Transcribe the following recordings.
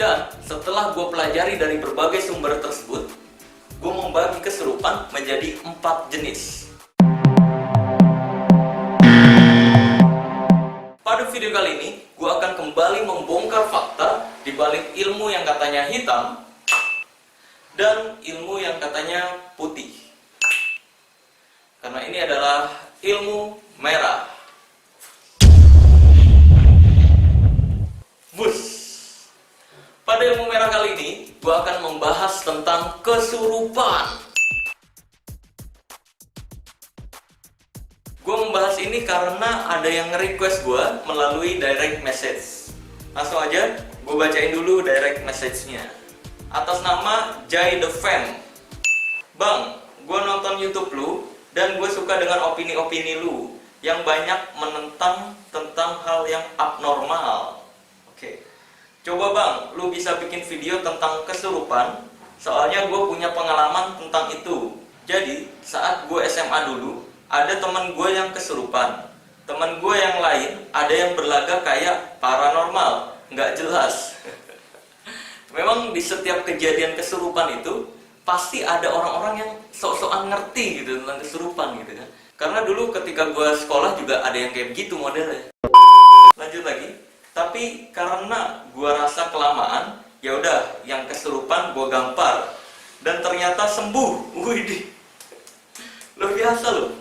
Dan setelah gue pelajari dari berbagai sumber tersebut, gue membagi kesurupan menjadi 4 jenis. Pada video kali ini, gue akan kembali membongkar fakta di balik ilmu yang katanya hitam dan ilmu yang katanya putih. Karena ini adalah ilmu merah. Bus. Pada ilmu merah kali ini, gue akan membahas tentang kesurupan. Gue membahas ini karena ada yang nge-request gue melalui direct message. Langsung aja, gue bacain dulu direct message-nya. Atas nama Jai The Fan. Bang, gue nonton YouTube lu dan gue suka dengan opini-opini lu yang banyak menentang tentang hal yang abnormal. Oke. Coba bang, lu bisa bikin video tentang kesurupan. Soalnya gue punya pengalaman tentang itu. Jadi, saat gue SMA dulu, ada teman gue yang kesurupan. Teman gue yang lain ada yang berlagak kayak paranormal, nggak jelas. Memang di setiap kejadian kesurupan itu pasti ada orang-orang yang sok-sokan ngerti gitu tentang kesurupan gitu kan. Karena dulu ketika gue sekolah juga ada yang kayak begitu modelnya. Lanjut lagi. Tapi karena gue rasa kelamaan, ya udah yang kesurupan gue gampar dan ternyata sembuh. Widih. Luar biasa loh.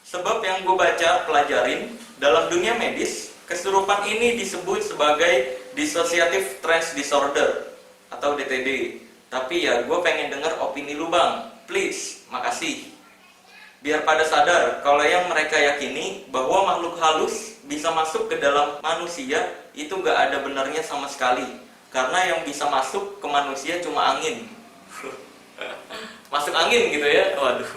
Sebab yang gue baca pelajarin, dalam dunia medis, kesurupan ini disebut sebagai dissociative trance disorder atau DTD. Tapi ya gue pengen denger opini lu bang, please, makasih. Biar pada sadar kalau yang mereka yakini bahwa makhluk halus bisa masuk ke dalam manusia itu gak ada benarnya sama sekali. Karena yang bisa masuk ke manusia cuma angin. Masuk angin gitu ya, waduh.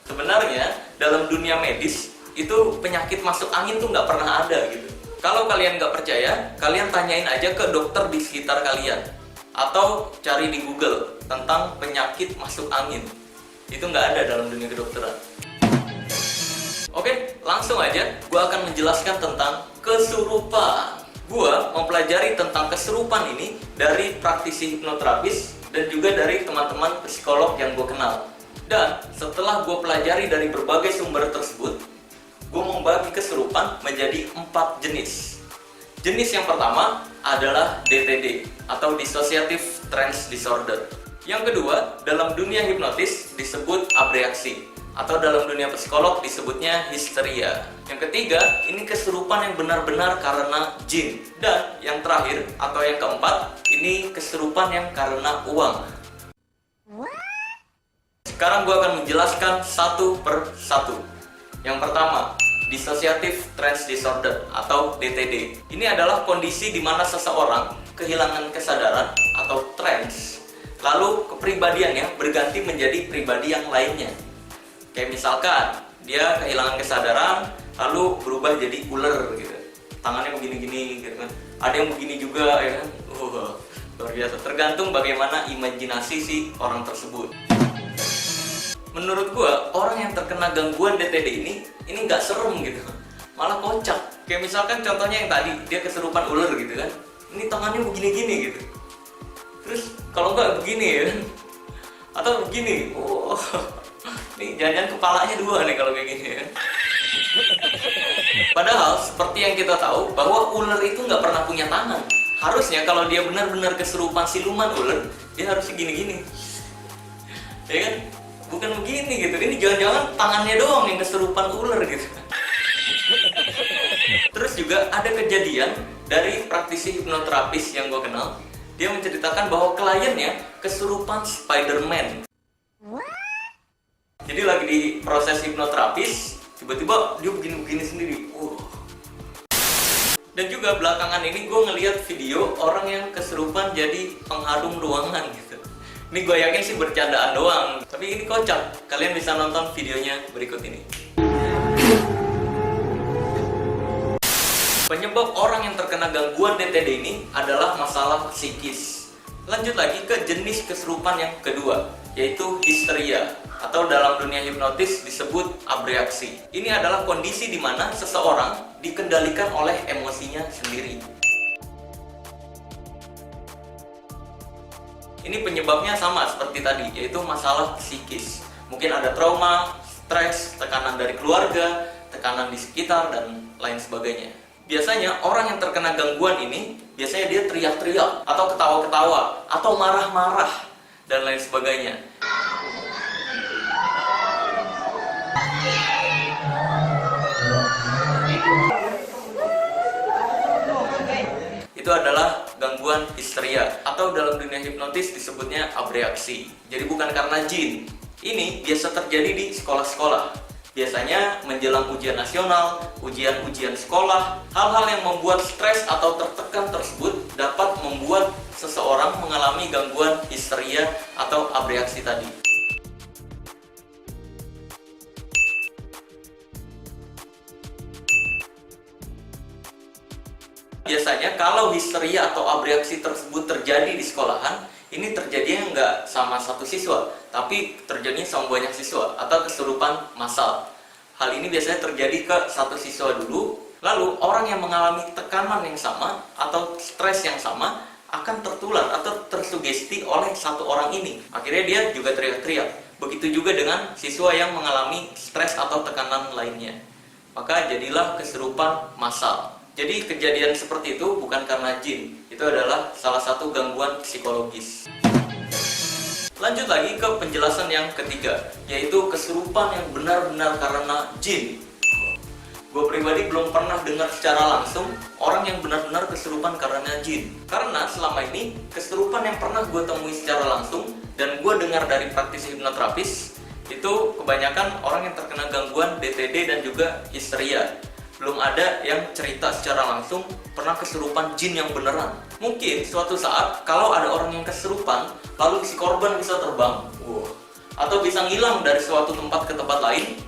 Sebenarnya dalam dunia medis itu penyakit masuk angin tuh nggak pernah ada gitu. Kalau kalian nggak percaya, kalian tanyain aja ke dokter di sekitar kalian atau cari di Google tentang penyakit masuk angin. Itu nggak ada dalam dunia kedokteran. Oke, langsung aja gue akan menjelaskan tentang kesurupan. Gue mempelajari tentang kesurupan ini dari praktisi hipnoterapis dan juga dari teman-teman psikolog yang gue kenal. Dan setelah gue pelajari dari berbagai sumber tersebut, gue membagi kesurupan menjadi 4 jenis. Jenis yang pertama adalah DTD atau Dissociative Trance Disorder. Yang kedua, dalam dunia hipnotis disebut abreaksi atau dalam dunia psikolog disebutnya histeria. Yang ketiga, ini kesurupan yang benar-benar karena jin. Dan yang terakhir atau yang keempat, ini kesurupan yang karena uang. Sekarang gue akan menjelaskan satu per satu. Yang pertama, Dissociative Trance Disorder atau DTD. Ini adalah kondisi di mana seseorang kehilangan kesadaran atau trance, lalu kepribadiannya berganti menjadi pribadi yang lainnya. Kayak misalkan dia kehilangan kesadaran, lalu berubah jadi ular gitu. Tangannya begini-gini gitu kan. Ada yang begini juga ya kan. Luar biasa. Tergantung bagaimana imajinasi si orang tersebut. Menurut gua, orang yang terkena gangguan DTD ini nggak serem gitu, malah kocak. Kayak misalkan contohnya yang tadi, dia kesurupan ular gitu kan, ini tangannya begini-gini gitu. Terus kalau nggak begini ya kan, atau begini, ini jangan-jangan kepalanya 2 nih kalau kayak gini ya. Padahal seperti yang kita tahu bahwa ular itu nggak pernah punya tangan. Harusnya kalau dia benar-benar kesurupan siluman ular, dia harusnya gini-gini, ya kan? Bukan begini gitu, ini jangan-jangan tangannya doang yang kesurupan ular gitu. Terus juga ada kejadian dari praktisi hipnoterapis yang gue kenal. Dia menceritakan bahwa kliennya kesurupan Spider-Man. Jadi lagi di proses hipnoterapis, tiba-tiba dia begini-begini sendiri. Dan juga belakangan ini gue ngeliat video orang yang kesurupan jadi pengharum ruangan gitu. Ini gue yakin sih bercandaan doang, tapi ini kocak. Kalian bisa nonton videonya berikut ini. Penyebab orang yang terkena gangguan DTD ini adalah masalah psikis. Lanjut lagi ke jenis kesurupan yang kedua, yaitu histeria atau dalam dunia hipnotis disebut abreaksi. Ini adalah kondisi di mana seseorang dikendalikan oleh emosinya sendiri. ini penyebabnya sama seperti tadi, yaitu masalah psikis. Mungkin ada trauma, stres, tekanan dari keluarga, tekanan di sekitar, dan lain sebagainya. Biasanya orang yang terkena gangguan ini, biasanya dia teriak-teriak, atau ketawa-ketawa, atau marah-marah, dan lain sebagainya. Itu adalah gangguan histeria, atau dalam dunia hipnotis disebutnya abreaksi. Jadi bukan karena jin. Ini biasa terjadi di sekolah-sekolah. Biasanya menjelang ujian nasional, ujian-ujian sekolah, hal-hal yang membuat stres atau tertekan tersebut dapat membuat seseorang mengalami gangguan histeria atau abreaksi tadi. Biasanya kalau histeria atau abreaksi tersebut terjadi di sekolahan, ini terjadinya nggak sama satu siswa, tapi terjadinya sama banyak siswa atau kesurupan massal. Hal ini biasanya terjadi ke satu siswa dulu, lalu orang yang mengalami tekanan yang sama atau stres yang sama akan tertular atau tersugesti oleh satu orang ini. Akhirnya dia juga teriak-teriak. Begitu juga dengan siswa yang mengalami stres atau tekanan lainnya. Maka jadilah kesurupan massal. Jadi kejadian seperti itu bukan karena jin, itu adalah salah satu gangguan psikologis. Lanjut lagi ke penjelasan yang ketiga, yaitu kesurupan yang benar-benar karena jin. Gue pribadi belum pernah dengar secara langsung orang yang benar-benar kesurupan karena jin. Karena selama ini kesurupan yang pernah gue temui secara langsung dan gue dengar dari praktisi hipnoterapis itu kebanyakan orang yang terkena gangguan DTD dan juga histeria. Belum ada yang cerita secara langsung pernah kesurupan jin yang beneran. Mungkin suatu saat kalau ada orang yang kesurupan, lalu si korban bisa terbang, atau bisa ngilang dari suatu tempat ke tempat lain.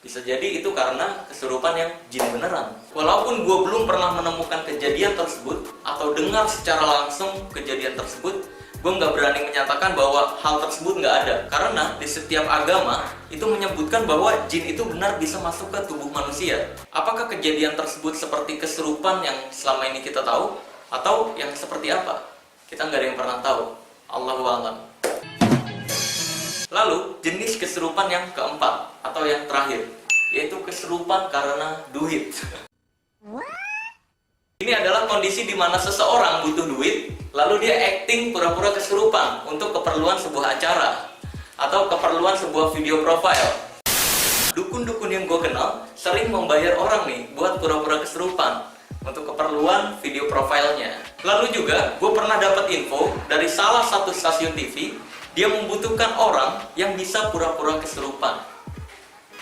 Bisa jadi itu karena kesurupan yang jin beneran. Walaupun gue belum pernah menemukan kejadian tersebut atau dengar secara langsung kejadian tersebut, gue nggak berani menyatakan bahwa hal tersebut nggak ada. Karena di setiap agama itu menyebutkan bahwa jin itu benar bisa masuk ke tubuh manusia. Apakah kejadian tersebut seperti kesurupan yang selama ini kita tahu? Atau yang seperti apa? Kita nggak ada yang pernah tahu. Allahu a'lam. Lalu jenis kesurupan yang keempat atau yang terakhir, yaitu kesurupan karena duit. Ini adalah kondisi di mana seseorang butuh duit, lalu dia acting pura-pura kesurupan untuk keperluan sebuah acara atau keperluan sebuah video profile. Dukun-dukun yang gue kenal sering membayar orang nih buat pura-pura kesurupan untuk keperluan video profilnya. Lalu juga gue pernah dapat info dari salah satu stasiun TV, dia membutuhkan orang yang bisa pura-pura kesurupan.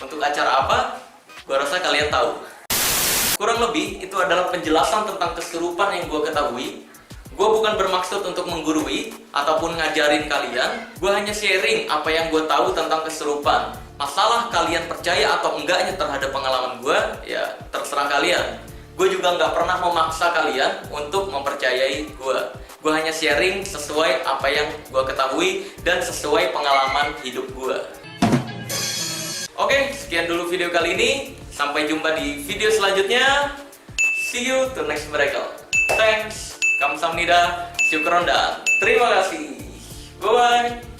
Untuk acara apa? Gue rasa kalian tahu. Kurang lebih itu adalah penjelasan tentang kesurupan yang gue ketahui. Gue bukan bermaksud untuk menggurui ataupun ngajarin kalian. Gue hanya sharing apa yang gue tahu tentang kesurupan. Masalah kalian percaya atau enggaknya terhadap pengalaman gue, ya terserah kalian. Gue juga nggak pernah memaksa kalian untuk mempercayai gue. Gue hanya sharing sesuai apa yang gue ketahui dan sesuai pengalaman hidup gue. Oke, sekian dulu video kali ini. Sampai jumpa di video selanjutnya. See you to next miracle. Thanks, kamsahamnida, syukron dan terima kasih. Bye bye.